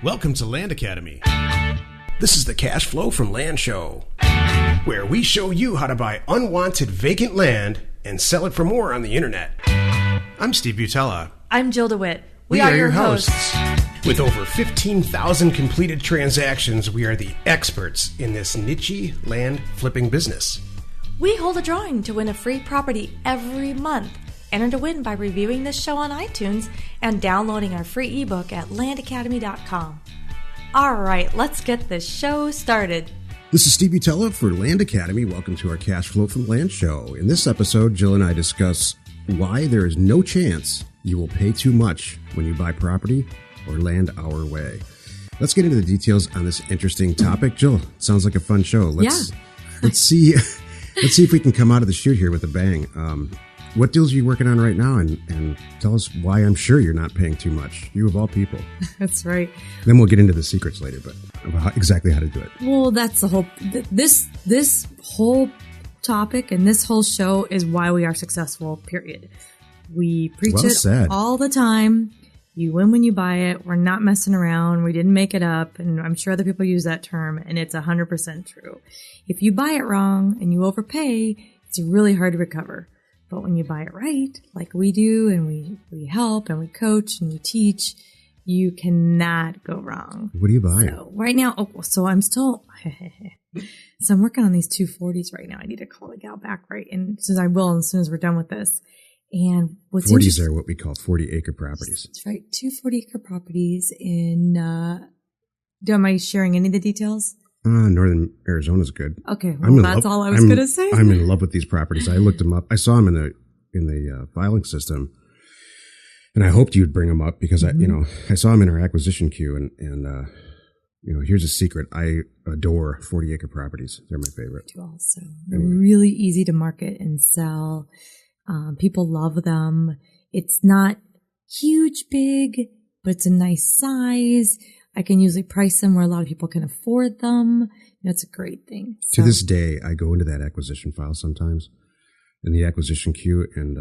Welcome to Land Academy. This is the Cash Flow from Land show, where we show you how to buy unwanted vacant land and sell it for more on the internet. I'm Steve Butala. I'm Jill DeWit. We are your hosts. With over 15,000 completed transactions, we are the experts in this niche land flipping business. We hold a drawing to win a free property every month. Enter to win by reviewing this show on iTunes and downloading our free ebook at landacademy.com. All right, let's get this show started. This is Steve Butala for Land Academy. Welcome to our Cash Flow from Land show. In this episode, Jill and I discuss why there is no chance you will pay too much when you buy property or land our way. Let's get into the details on this interesting topic. Jill, it sounds like a fun show. Let's see if we can come out of the chute here with a bang. What deals are you working on right now? And tell us why I'm sure you're not paying too much. You of all people. That's right. Then we'll get into the secrets later, but about exactly how to do it. Well, that's the whole, this whole topic and this whole show is why we are successful, period. We preach all the time. You win when you buy it. We're not messing around. We didn't make it up. And I'm sure other people use that term, and it's 100% true. If you buy it wrong and you overpay, it's really hard to recover. But when you buy it right, like we do, and we help and we coach and we teach, you cannot go wrong. What are you buying? So right now, so I'm working on these 240s right now. I need to call the gal back right. And as soon as we're done with this. And what's 40s are what we call 40-acre properties. That's right. 2 40-acre properties in, am I sharing any of the details? Northern Arizona's good. Okay, well, that's all I was going to say. I'm in love with these properties. I looked them up. I saw them in the filing system, and I hoped you'd bring them up because I saw them in our acquisition queue, and here's a secret: I adore 40-acre properties. They're my favorite. I do also. They're really easy to market and sell. People love them. It's not huge, big, but it's a nice size. I can usually price them where a lot of people can afford them. That's a great thing. To this day, I go into that acquisition file sometimes in the acquisition queue, and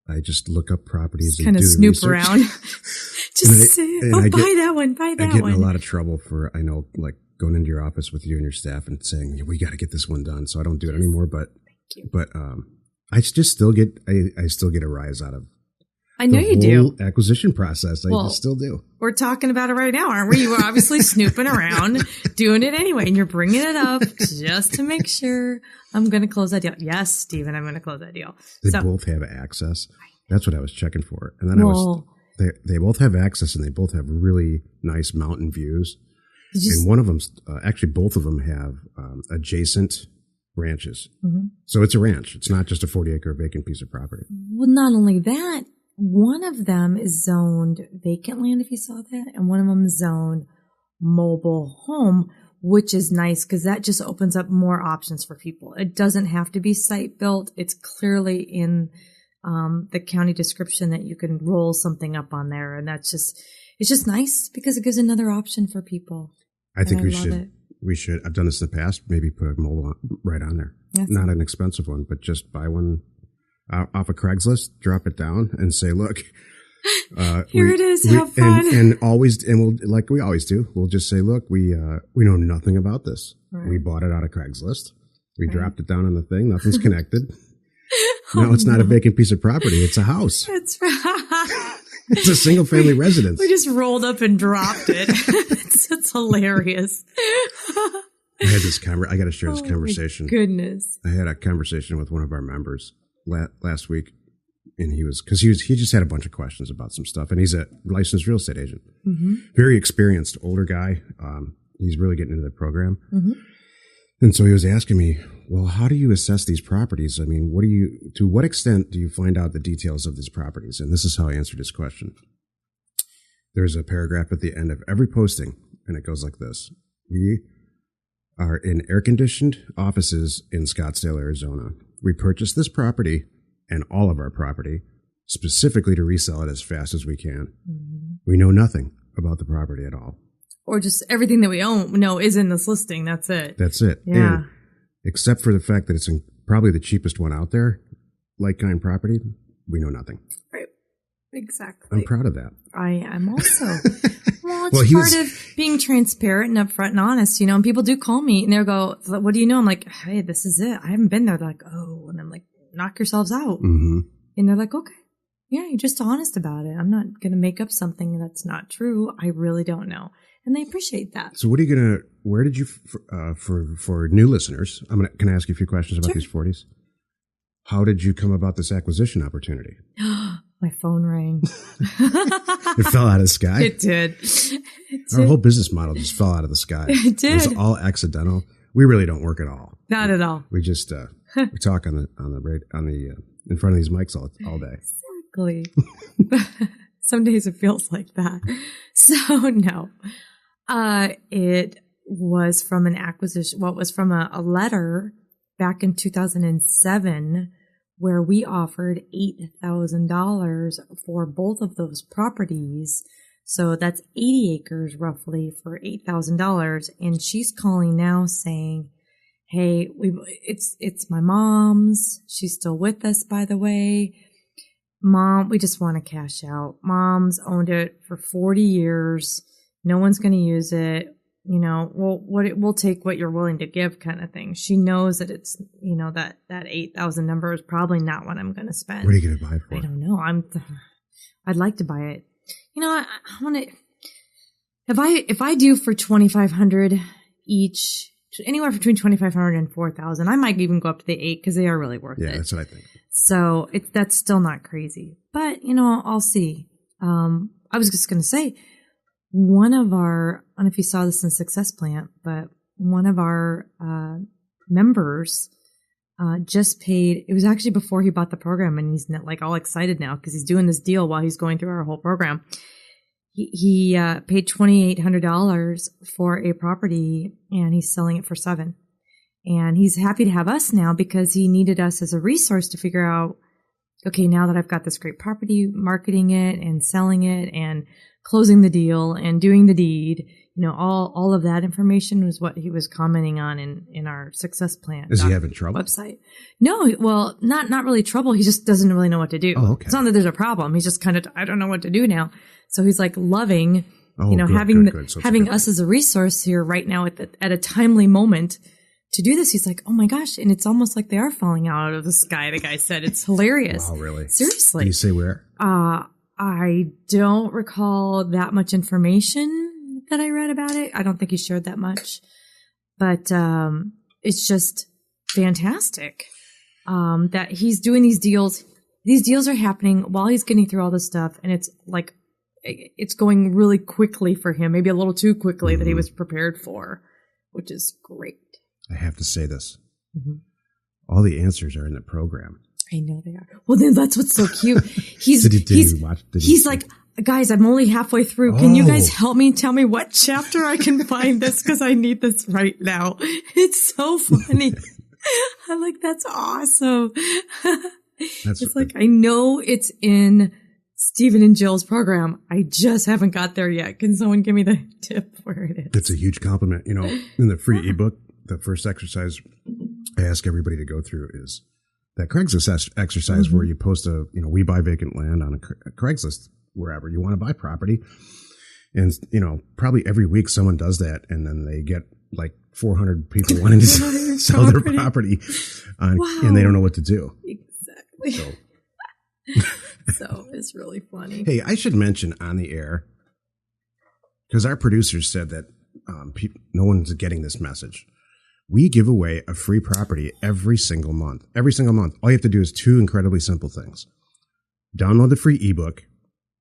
I just look up properties just and kind of snoop research. Around. Just say, buy that one. I get in a lot of trouble for, going into your office with you and your staff and saying, we got to get this one done. So I don't do it anymore. But I just still get a rise out of I know you do. Acquisition process. I still do. We're talking about it right now, aren't we? You were obviously snooping around, doing it anyway, and you're bringing it up just to make sure I'm going to close that deal. Yes, Stephen, I'm going to close that deal. They both have access. That's what I was checking for. And then they both have access, and they both have really nice mountain views. And one of them, actually both of them have adjacent ranches. Mm-hmm. So it's a ranch. It's not just a 40-acre vacant piece of property. Well, not only that, one of them is zoned vacant land, if you saw that, and one of them is zoned mobile home, which is nice because that just opens up more options for people. It doesn't have to be site built. It's clearly in the county description that you can roll something up on there, and it's just nice because it gives another option for people. I think we should. I've done this in the past. Maybe put a mobile right on there. Yes. Not an expensive one, but just buy one off of Craigslist, drop it down, and say, "Look, here it is. Have fun." And we'll, like we always do, we'll just say, "Look, we know nothing about this. Right. We bought it out of Craigslist. We dropped it down on the thing. Nothing's connected. Now it's not a vacant piece of property. It's a house. That's right. It's a single family residence. We just rolled up and dropped it. It's hilarious." I had this I got to share this conversation. My goodness. I had a conversation with one of our members last week, and he just had a bunch of questions about some stuff, and he's a licensed real estate agent, very experienced, older guy. He's really getting into the program, and so he was asking me, well, how do you assess these properties? I mean, to what extent do you find out the details of these properties? And this is how I answered his question. There's a paragraph at the end of every posting, and it goes like this: we are in air-conditioned offices in Scottsdale, Arizona. We purchased this property and all of our property specifically to resell it as fast as we can. Mm-hmm. We know nothing about the property at all. Or just everything that we own is in this listing. That's it. That's it. Yeah. And except for the fact that it's probably the cheapest one out there, like-kind property, we know nothing. Right. Exactly. I'm proud of that. I am also. Well, it's part of being transparent and upfront and honest, and people do call me and they'll go, what do you know? I'm like, hey, this is it. I haven't been there. They're like, oh, and I'm like, knock yourselves out. Mm-hmm. And they're like, okay, yeah, you're just honest about it. I'm not going to make up something that's not true. I really don't know. And they appreciate that. So what are you going to, where did you, for new listeners, can I ask you a few questions about these 40s? How did you come about this acquisition opportunity? My phone rang. It fell out of the sky? It did. Our whole business model just fell out of the sky. It did. It was all accidental. We really don't work at all. Not at all. We just we talk in front of these mics all day. Exactly. Some days it feels like that. So no, it was from an acquisition. Well, it was from a letter back in 2007 where we offered $8,000 for both of those properties. So that's 80 acres roughly for $8,000. And she's calling now saying, hey, it's my mom's. She's still with us, by the way. Mom, we just want to cash out. Mom's owned it for 40 years. No one's going to use it. We'll take what you're willing to give kind of thing. She knows that it's, that 8,000 number is probably not what I'm going to spend. What are you going to buy it for? I don't know. I'd like to buy it. I want to, if I do for 2,500 each, anywhere between 2,500 and 4,000, I might even go up to the 8 because they are really worth it. Yeah, that's what I think. So that's still not crazy, but I'll see. I was just going to say, one of our, I don't know if you saw this in Success Plant, but one of our members just paid, it was actually before he bought the program, and he's like all excited now because he's doing this deal while he's going through our whole program. He paid $2,800 for a property, and he's selling it for $7,000. And he's happy to have us now because he needed us as a resource to figure out, okay, now that I've got this great property, marketing it and selling it and closing the deal and doing the deed, all of that information was what he was commenting on in our Success Plan. Is he having trouble? Website. No, well, not really trouble. He just doesn't really know what to do. Oh, okay. It's not that there's a problem. He's just kind of, I don't know what to do now. So he's like loving, having us as a resource here right now at a timely moment to do this. He's like, oh my gosh. And it's almost like they are falling out of the sky. The guy said it's hilarious. Wow, really? Seriously. Can you say where? I don't recall that much information that I read about it. I don't think he shared that much, but it's just fantastic that he's doing these deals. These deals are happening while he's getting through all this stuff, and it's like it's going really quickly for him, maybe a little too quickly that he was prepared for, which is great. I have to say this. Mm-hmm. All the answers are in the program. I know they are. Well, then that's what's so cute. He's like, guys, I'm only halfway through. Can you guys help me? Tell me what chapter I can find this because I need this right now. It's so funny. I'm like, that's awesome. It's like, I know it's in Stephen and Jill's program. I just haven't got there yet. Can someone give me the tip where it is? That's a huge compliment. In the free ebook, the first exercise I ask everybody to go through is that Craigslist exercise where you post we buy vacant land on a Craigslist wherever you want to buy property. And, probably every week someone does that, and then they get like 400 people wanting to sell their property and they don't know what to do. Exactly. So it's really funny. Hey, I should mention on the air, because our producers said that no one's getting this message. We give away a free property every single month. Every single month. All you have to do is 2 incredibly simple things. Download the free ebook.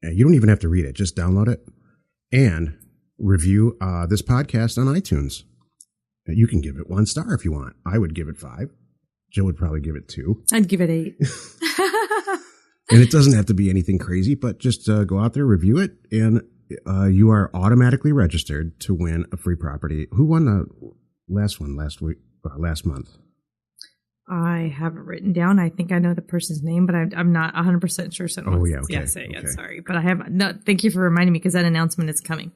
You don't even have to read it. Just download it and review this podcast on iTunes. You can give it 1 star if you want. I would give it 5. Jill would probably give it 2. I'd give it 8. And it doesn't have to be anything crazy, but just go out there, review it, and you are automatically registered to win a free property. Who won the last month? I have it written down. I think I know the person's name, but I'm not 100% sure. Oh, yeah. Okay. Sorry. But I have no, thank you for reminding me because that announcement is coming.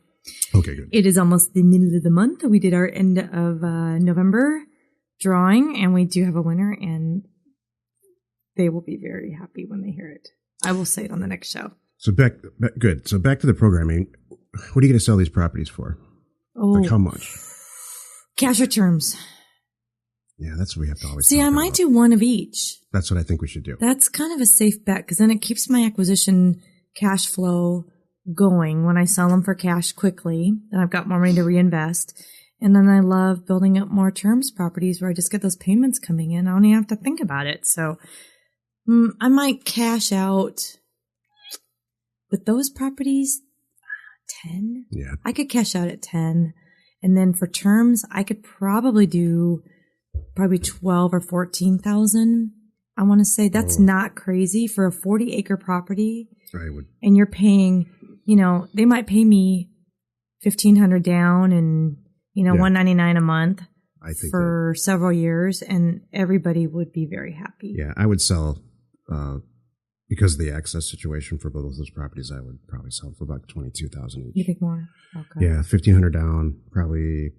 Okay, good. It is almost the middle of the month. We did our end of November drawing, and we do have a winner, and they will be very happy when they hear it. I will say it on the next show. So good. So back to the programming. what are you going to sell these properties for? Oh, like how much? Cash or terms? Yeah, that's what we have to always see. I might do one of each. That's what I think we should do. That's kind of a safe bet because then it keeps my acquisition cash flow going when I sell them for cash quickly. Then I've got more money to reinvest. And then I love building up more terms properties where I just get those payments coming in. I don't even have to think about it. So I might cash out with those properties 10. Yeah. I could cash out at 10. And then for terms, I could probably do 12 or 14,000. I want to say that's not crazy for a 40-acre property. I would. And you're paying, they might pay me $1,500 down and, $199 a month for several years, and everybody would be very happy. Yeah, I would sell, because of the access situation for both of those properties, I would probably sell for about $22,000 each. You think more? Okay. Yeah, $1,500 down, probably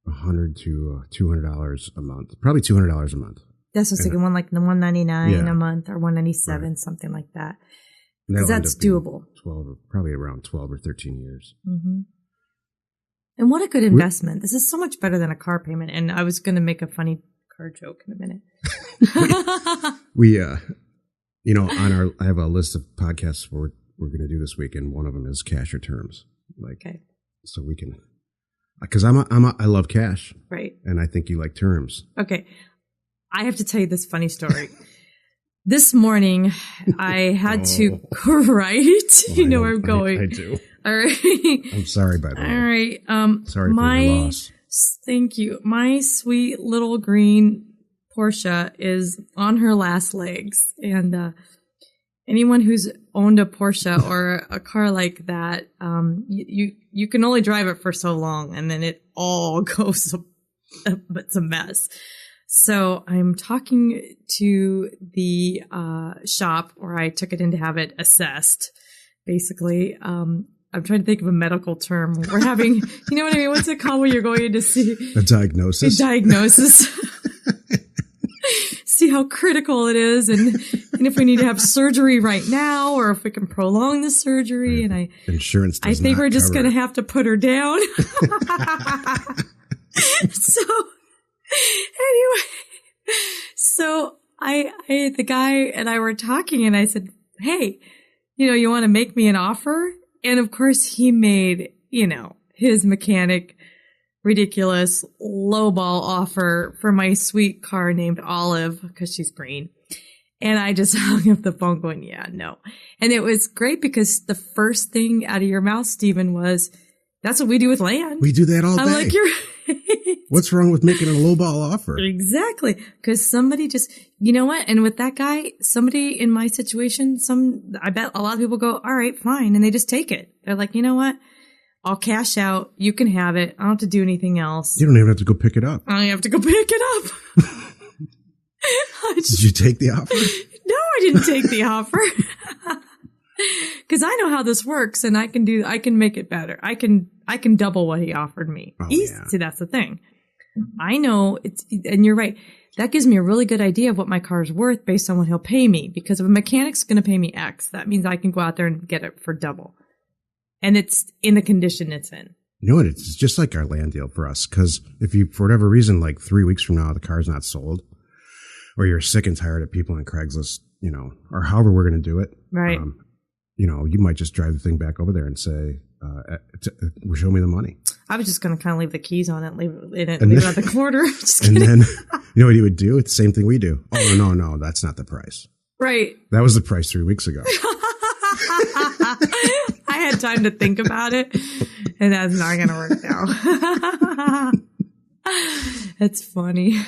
$100 to $200 a month. Probably $200 a month. That's what's thinking, one like the $199 a month or $197, right. Something like that. Because that's doable. 12, probably around 12 or 13 years. Mm-hmm. And what a good investment. This is so much better than a car payment. And I was going to make a funny car joke in a minute. I have a list of podcasts we're going to do this week, and one of them is cash or terms. So we can, because I love cash. Right. And I think you like terms. Okay. I have to tell you this funny story. This morning, I had to write. Well, you know where I'm going. I do. All right. I'm sorry, by the way. All right. Sorry for your loss. Thank you. My sweet little green Porsche is on her last legs. And anyone who's owned a Porsche or a car like that, you can only drive it for so long, and then it all goes it's a mess. So I'm talking to the shop where I took it in to have it assessed. Basically, I'm trying to think of a medical term. We're having, you know what I mean? What's it called when you're going in to see a diagnosis? A diagnosis. See how critical it is, and if we need to have surgery right now, or if we can prolong the surgery. And insurance. I think we're just going to have to put her down. So. Anyway, so the guy and I were talking, and I said, hey, you want to make me an offer? And of course he made, his mechanic ridiculous lowball offer for my sweet car named Olive, because she's green. And I just hung up the phone going, yeah, no. And it was great because the first thing out of your mouth, Stephen, was, that's what we do with land. We do that all day. I'm like, you're What's wrong with making a lowball offer? Exactly. Because somebody just, you know what? And with that guy, somebody in my situation, I bet a lot of people go, all right, fine. And they just take it. They're like, you know what? I'll cash out. You can have it. I don't have to do anything else. You don't even have to go pick it up. I don't have to go pick it up. Did you take the offer? No, I didn't take the offer. Because I know how this works, and I can make it better. I can double what he offered me. Oh, yeah. See, that's the thing. I know and you're right. That gives me a really good idea of what my car is worth based on what he'll pay me. Because if a mechanic's going to pay me X, that means I can go out there and get it for double. And it's in the condition it's in. You know what? It's just like our land deal for us. Because if you, for whatever reason, like 3 weeks from now, the car's not sold, or you're sick and tired of people on Craigslist, or however we're going to do it. Right. You might just drive the thing back over there and say, show me the money. I was just going to kind of leave the keys on it, leave it at the corner. And then, you know what you would do? It's the same thing we do. Oh, no, that's not the price. Right. That was the price 3 weeks ago. I had time to think about it, and that's not going to work now. That's funny.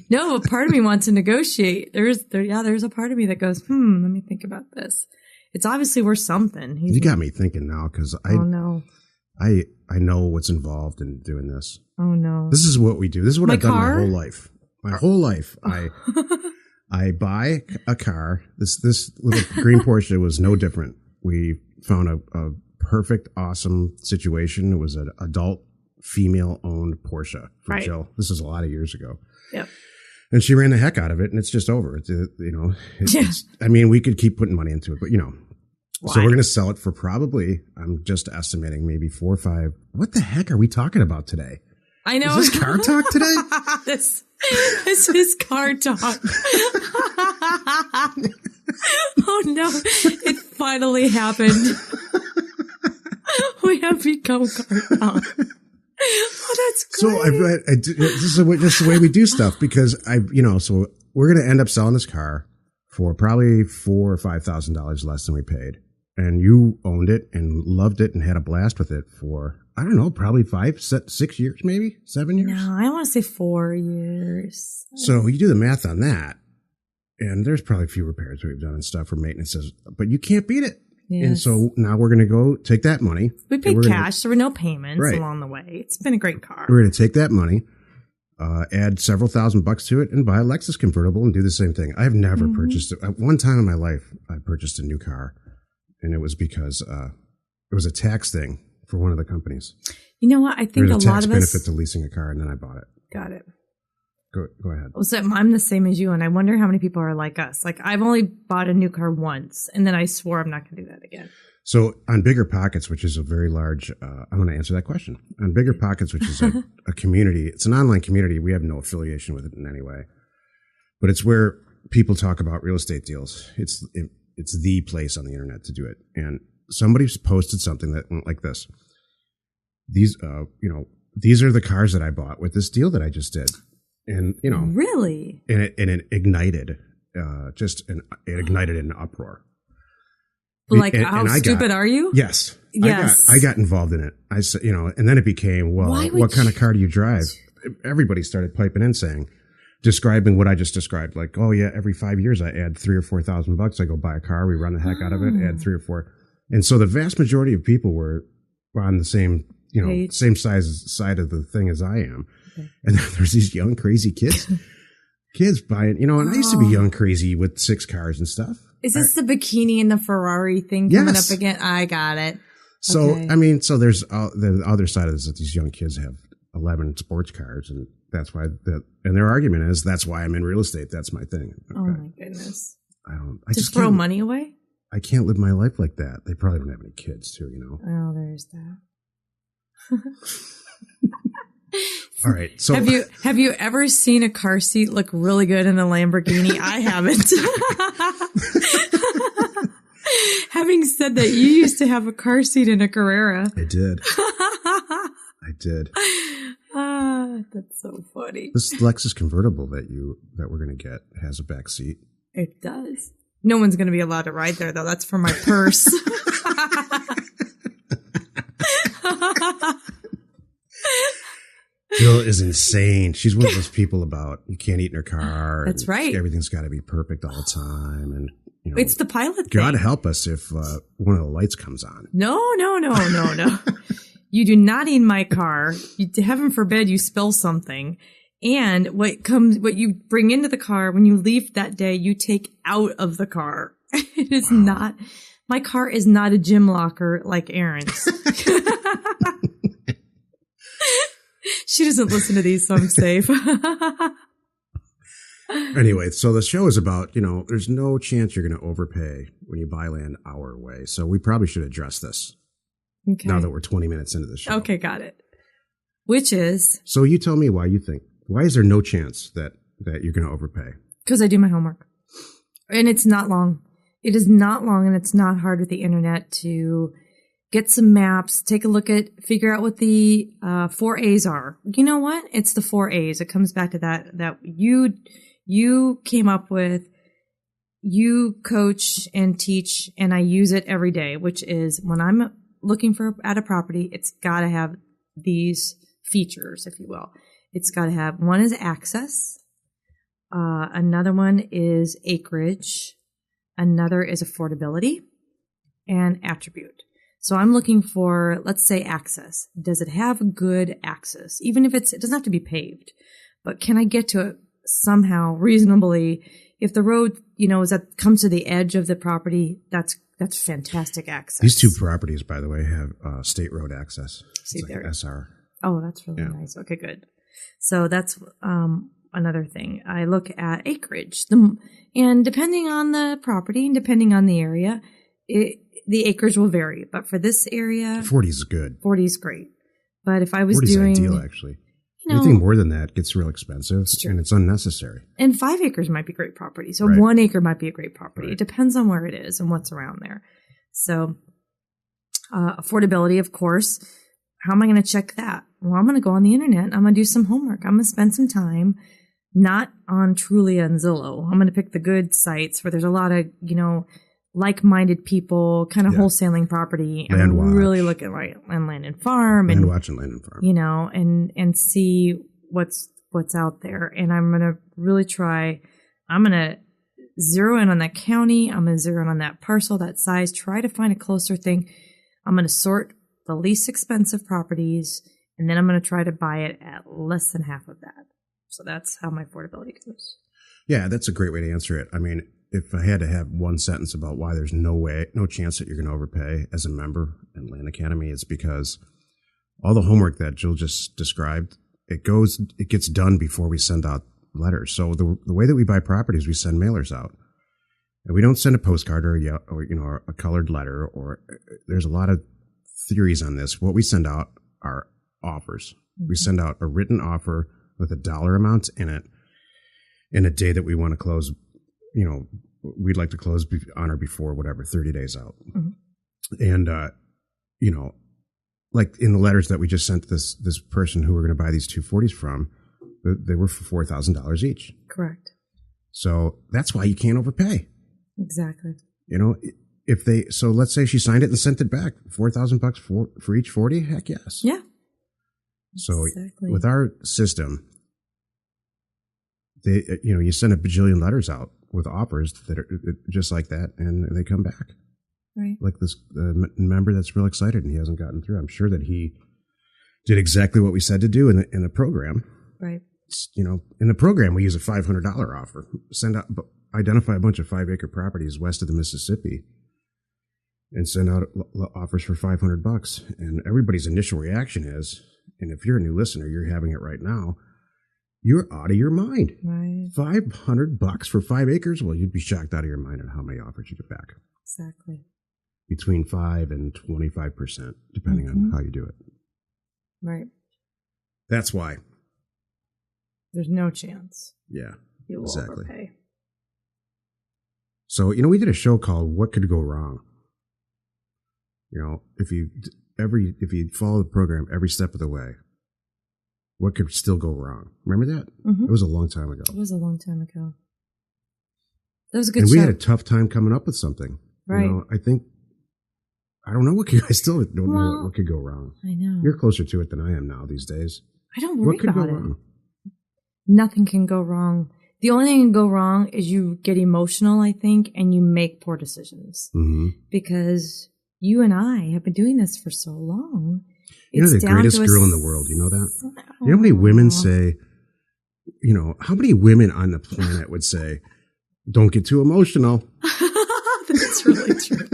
No, a part of me wants to negotiate. There's a part of me that goes, let me think about this. It's obviously worth something. You got me thinking now, because I know what's involved in doing this. Oh no! This is what we do. This is what I've done my whole life. My whole life, I buy a car. This little green Porsche was no different. We found a perfect, awesome situation. It was an adult, female-owned Porsche for Jill. This is a lot of years ago. Yep. And she ran the heck out of it, and it's just over. I mean, we could keep putting money into it, but Why? So we're going to sell it for probably, I'm just estimating, maybe 4 or 5. What the heck are we talking about today? I know. Is this car talk today? This is car talk. Oh no, it finally happened. We have become car talk. Oh, that's great. So this is the way we do stuff, because so we're going to end up selling this car for probably $4,000 or $5,000 less than we paid. And you owned it and loved it and had a blast with it for, I don't know, probably 5, 6 years, maybe 7 years. No, I want to say 4 years. So you do the math on that, and there's probably a few repairs we've done and stuff for maintenances, but you can't beat it. Yes. And so now we're going to go take that money. We paid cash. There were no payments along the way. It's been a great car. We're going to take that money, add several $1,000s to it, and buy a Lexus convertible and do the same thing. I've never purchased it. One time in my life, I purchased a new car, and it was because it was a tax thing for one of the companies. You know what? I think a lot of us... tax benefit to leasing a car, and then I bought it. Got it. Go ahead. So I'm the same as you, and I wonder how many people are like us. Like, I've only bought a new car once, and then I swore I'm not going to do that again. So on Bigger Pockets, which is a very large, I'm going to answer that question. On Bigger Pockets, which is a community, it's an online community. We have no affiliation with it in any way, but it's where people talk about real estate deals. It's the place on the internet to do it. And somebody's posted something that went like this. These are the cars that I bought with this deal that I just did. And, really? And it ignited, it ignited an uproar. Like, how stupid are you? Yes. Yes. I got involved in it. I said, and then it became, well, what kind of car do you drive? Everybody started piping in saying, describing what I just described. Like, oh yeah, every 5 years I add $3,000 or $4,000. I go buy a car. We run the heck out of it, add 3 or 4. And so the vast majority of people were on the same, same side of the thing as I am. Okay. And there's these young, crazy kids buying, and I used to be young, crazy with 6 cars and stuff. Is this the bikini and the Ferrari thing coming up again? I got it. So, okay. So there's the other side of this, that these young kids have 11 sports cars, and that's why and their argument is, that's why I'm in real estate. That's my thing. Okay. Oh my goodness. I just throw money away? I can't live my life like that. They probably don't have any kids too, Oh, there's that. All right. So have you ever seen a car seat look really good in a Lamborghini? I haven't. Having said that, you used to have a car seat in a Carrera. I did. I did. That's so funny. This Lexus convertible that we're going to get has a back seat. It does. No one's going to be allowed to ride there, though. That's for my purse. Jill is insane. She's one of those people about you can't eat in her car. That's right. Everything's got to be perfect all the time, and it's the pilot. God thing. Help us if one of the lights comes on. No. You do not eat my car. Heaven forbid you spill something. And what you bring into the car when you leave that day, you take out of the car. It is not. My car is not a gym locker like Aaron's. She doesn't listen to these, so I'm safe. Anyway, so the show is about, there's no chance you're going to overpay when you buy land our way. So we probably should address this. Okay. Now that we're 20 minutes into the show. Okay, got it. Which is? So you tell me why is there no chance that you're going to overpay? Because I do my homework. And it's not long. It is not long, and it's not hard with the internet to get some maps, take a look at, figure out what the 4 A's are. You know what? It's the 4 A's. It comes back to that you came up with. You coach and teach, and I use it every day, which is when I'm looking at a property, it's got to have these features, if you will. It's got to have, one is access. Another one is acreage. Another is affordability and attribute. So I'm looking for, let's say, access. Does it have good access? Even if it doesn't have to be paved, but can I get to it somehow reasonably? If the road, comes to the edge of the property, that's fantastic access. These 2 properties, by the way, have state road access. See, it's like SR. Oh, that's really nice. Okay, good. So that's another thing. I look at acreage. And depending on the property and depending on the area, the acres will vary, but for this area, 40 is good. 40 is great. But if I was 40 doing, is ideal, actually. Anything more than that gets real expensive, and it's unnecessary. And 5 acres might be great property. So 1 acre might be a great property. It depends on where it is and what's around there. So affordability, of course. How am I going to check that? Well, I'm going to go on the internet. I'm going to do some homework. I'm going to spend some time, not on Trulia and Zillow. I'm going to pick the good sites where there's a lot of, like-minded people kind of wholesaling property, and really look at Land and Farm, and Watch and Land and Farm, and see what's out there. And I'm gonna really try. I'm gonna zero in on that county. I'm gonna zero in on that parcel, that size. Try to find a closer thing. I'm gonna sort the least expensive properties, and then I'm gonna try to buy it at less than half of that. So that's how my affordability goes. Yeah, that's a great way to answer it. I mean, if I had to have one sentence about why there's no chance that you're going to overpay as a member in Land Academy, it's because all the homework that Jill just described, it gets done before we send out letters. So the way that we buy properties, we send mailers out, and we don't send a postcard or a colored letter. Or there's a lot of theories on this. What we send out are offers. Mm-hmm. We send out a written offer with a dollar amount in it, in a day that we want to close. We'd like to close on or before 30 days out. Mm-hmm. And, like in the letters that we just sent this person who we're going to buy these 240s from, they were for $4,000 each. Correct. So that's why you can't overpay. Exactly. So let's say she signed it and sent it back, $4,000 for each 40. Heck yes. Yeah. So with our system, you send a bajillion letters out with offers that are just like that, and they come back. Right. Like this member that's real excited and he hasn't gotten through. I'm sure that he did exactly what we said to do in the program. Right. In the program, we use a $500 offer. Identify a bunch of 5-acre properties west of the Mississippi and send out offers for $500. And everybody's initial reaction is, and if you're a new listener, you're having it right now, you're out of your mind. Right. $500 for 5 acres? Well, you'd be shocked out of your mind at how many offers you get back. Exactly. Between 5 and 25%, depending on how you do it. Right. That's why. There's no chance. Yeah, you will overpay. So, we did a show called What Could Go Wrong? If you follow the program every step of the way, what could still go wrong? Remember that? Mm-hmm. It was a long time ago. It was a long time ago. That was a good show. And we had a show. tough time coming up with something. Right. I don't know I still don't know what could go wrong. I know. You're closer to it than I am now these days. I don't worry about it. Wrong? Nothing can go wrong. The only thing that can go wrong is you get emotional, I think, and you make poor decisions. Mm-hmm. Because you and I have been doing this for so long. You're the greatest girl in the world. You know that? You know how many women say, how many women on the planet would say, don't get too emotional? That's really true.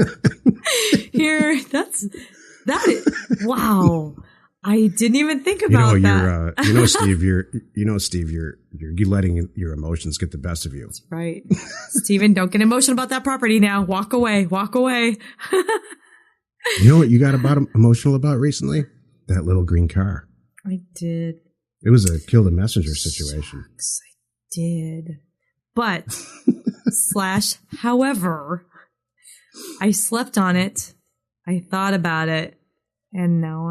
Wow. I didn't even think about that. Steve, you're letting your emotions get the best of you. That's right. Steven, don't get emotional about that property now. Walk away. You know what you got emotional about recently? That little green car. I did. It was a kill the messenger situation. Shucks, I did. But, however, I slept on it. I thought about it. And now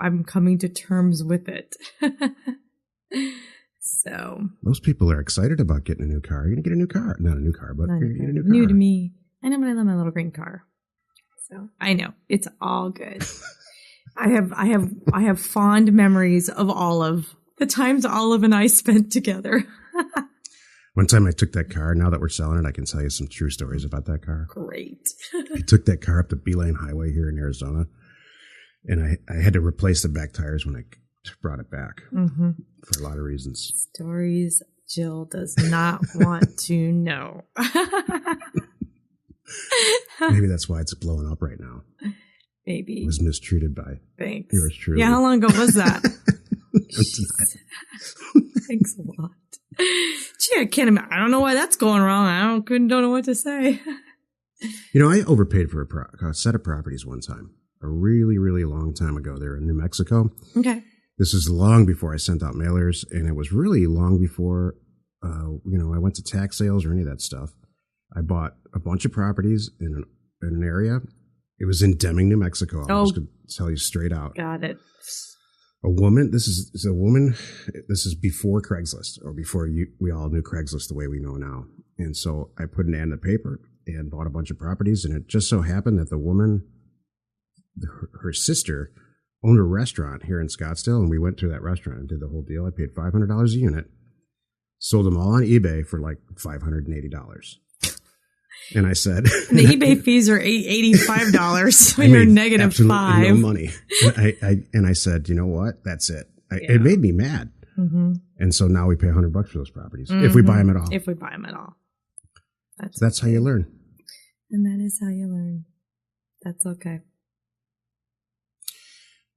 I'm coming to terms with it. So. Most people are excited about getting a new car. You're going to get a new car. Not a new car, but you're going to get a new car. New to me. I know, but I love my little green car. So I know. It's all good. I have fond memories of Olive. The times Olive and I spent together. One time I took that car. Now that we're selling it, I can tell you some true stories about that car. Great. I took that car up the Beeline Highway here in Arizona. And I had to replace the back tires when I brought it back for a lot of reasons. Stories Jill does not want to know. Maybe that's why it's blowing up right now. Maybe. It was mistreated by Thanks. yours truly. Yeah, how long ago was that? Thanks a lot. Gee, I don't know why that's going wrong. Don't know what to say. I overpaid for a set of properties one time, a really, really long time ago. They were in New Mexico. Okay. This is long before I sent out mailers, and it was really long before, I went to tax sales or any of that stuff. I bought a bunch of properties in an area. It was in Deming, New Mexico. I'm just going to tell you straight out. Got it. This is before Craigslist, or before we all knew Craigslist the way we know now. And so I put an ad in the paper and bought a bunch of properties, and it just so happened that the woman, her sister, owned a restaurant here in Scottsdale, and we went to that restaurant and did the whole deal. I paid $500 a unit, sold them all on eBay for like $580. And I said, the eBay fees are $85 when you're negative $5. No money. And I said, you know what? That's it. It made me mad. Mm-hmm. And so now we pay $100 for those properties if we buy them at all. If we buy them at all. That's how you learn. And that is how you learn. That's okay.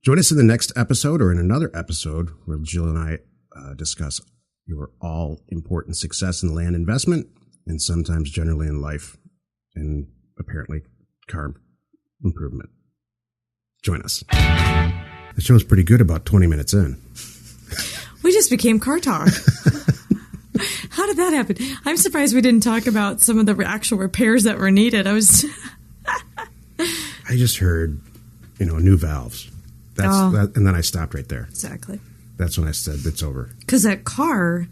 Join us in the next episode or in another episode where Jill and I discuss your all important success in land investment and sometimes generally in life and apparently car improvement. Join us. The show's pretty good about 20 minutes in. We just became Car Talk. How did that happen? I'm surprised we didn't talk about some of the actual repairs that were needed. I just heard, new valves. And then I stopped right there. Exactly. That's when I said it's over. Because that car,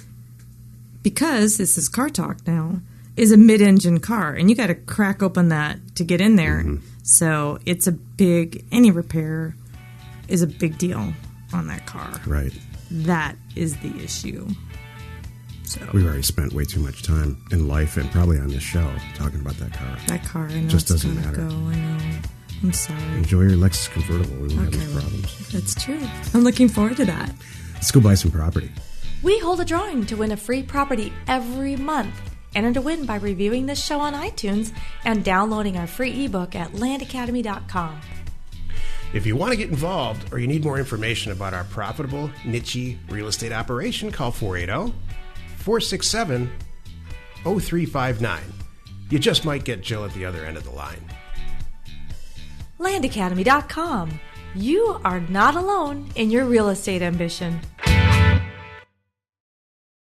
because this is Car Talk now, is a mid-engine car, and you got to crack open that to get in there. Mm-hmm. So it's any repair is a big deal on that car. Right. That is the issue. So we've already spent way too much time in life and probably on this show talking about that car. That car, I know. Just doesn't matter. I know. I'm sorry. Enjoy your Lexus convertible. We won't have those problems. That's true. I'm looking forward to that. Let's go buy some property. We hold a drawing to win a free property every month. Enter to win by reviewing this show on iTunes and downloading our free ebook at landacademy.com. If you want to get involved or you need more information about our profitable, niche real estate operation, call 480-467-0359. You just might get Jill at the other end of the line. landacademy.com. You are not alone in your real estate ambition.